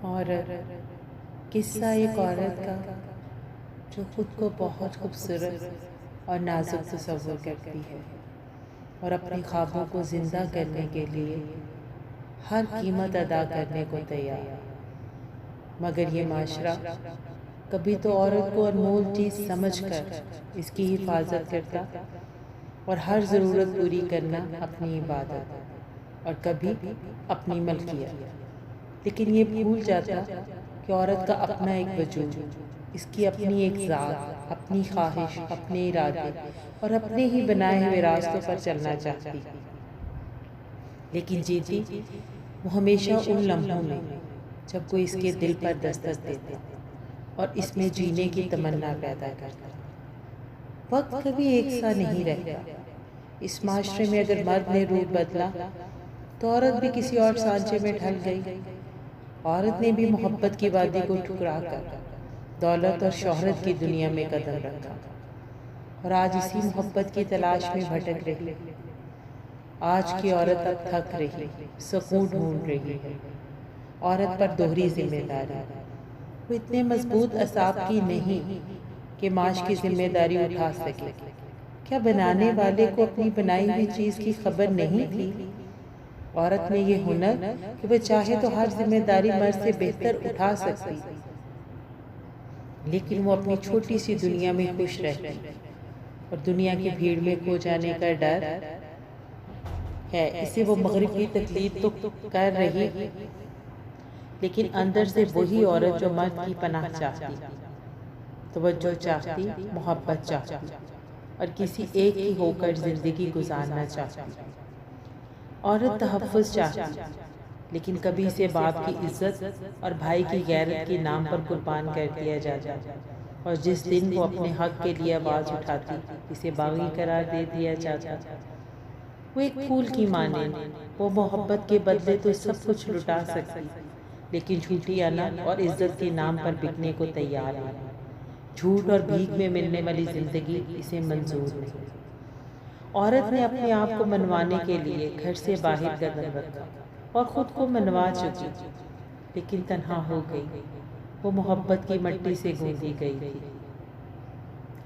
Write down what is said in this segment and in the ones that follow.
اور قصہ ایک عورت کا جو خود کو بہت خوبصورت اور نازک تصور کرتی ہے اور اپنے خوابوں کو زندہ کرنے کے لیے ہر قیمت ادا کرنے کو تیار، مگر یہ معاشرہ کبھی تو عورت کو انمول چیز سمجھ کر اس کی حفاظت کرتا اور ہر ضرورت پوری کرنا اپنی عبادت اور کبھی اپنی ملکیت، لیکن یہ بھول جاتا کہ عورت کا اپنا ایک وجود، اس کی اپنی ایک ذات، اپنی خواہش، اپنے ارادے اور اپنے ہی بنائے ہوئے راستوں پر چلنا چاہتی، لیکن جیتی وہ ہمیشہ ان لمحوں میں جب کوئی اس کے دل پر دستک دیتا اور اس میں جینے کی تمنا پیدا کرتا۔ وقت کبھی ایک سا نہیں رہتا، اس معاشرے میں اگر مرد نے روپ بدلا تو عورت بھی کسی اور سانچے میں ڈھل گئی۔ عورت نے بھی محبت کی وادی کو ٹھکرا کر دولت اور شہرت کی دنیا میں قدم رکھا اور آج اسی محبت کی تلاش میں بھٹک رہی۔ آج کی عورت اب تھک رہی، سکون ڈھونڈ رہی ہے۔ عورت پر دوہری ذمہ داری، وہ اتنے مضبوط اعصاب کی نہیں کہ معاش کی ذمہ داری اٹھا سکے۔ کیا بنانے والے کو اپنی بنائی ہوئی چیز کی خبر نہیں تھی؟ عورت میں یہ ہنر کہ وہ چاہے تو ہر ذمہ داری مرد سے بہتر اٹھا سکتی، لیکن وہ اپنی چھوٹی سی دنیا میں خوش رہتی اور دنیا کی بھیڑ میں کھو جانے کا ڈر ہے۔ اسے وہ مغرب کی تقلید تو کر رہی، لیکن اندر سے وہی عورت جو مرد کی پناہ چاہتی، توجہ چاہتی، محبت چاہتی اور کسی ایک ہی ہو کر زندگی گزارنا چاہتی۔ عورت تحفظ چاہتی، لیکن کبھی اسے باپ کی عزت اور بھائی کی غیرت کے نام پر قربان کر دیا جاتا، اور جس دن وہ اپنے حق کے لیے آواز اٹھاتی اسے باغی قرار دے دیا جاتا۔ وہ ایک پھول کی مانند، وہ محبت کے بدلے تو سب کچھ لٹا سکتی، لیکن جھوٹی انا اور عزت کے نام پر بکنے کو تیار ہے۔ جھوٹ اور بھیک میں ملنے والی زندگی اسے منظور نہیں۔ عورت نے اپنے آپ کو منوانے کے لیے گھر سے باہر قدم رکھا اور خود کو منوا چکی، لیکن تنہا ہو گئی۔ وہ محبت کی مٹی سے گوندی گئی تھی۔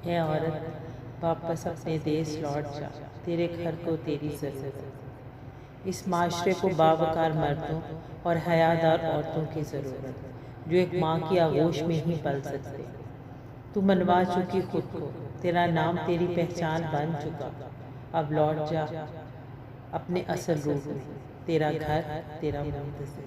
اے عورت، واپس اپنے دیس لوٹ جا، تیرے گھر کو تیری ضرورت۔ اس معاشرے کو باوقار مردوں اور حیادار عورتوں کی ضرورت، جو ایک ماں کی آغوش میں ہی پل سکتے۔ تو منوا چکی خود کو، تیرا نام تیری پہچان بن چکا۔ اب لوٹ جا اپنے اصل روپ میں، تیرا گھر، تیرا منتظر۔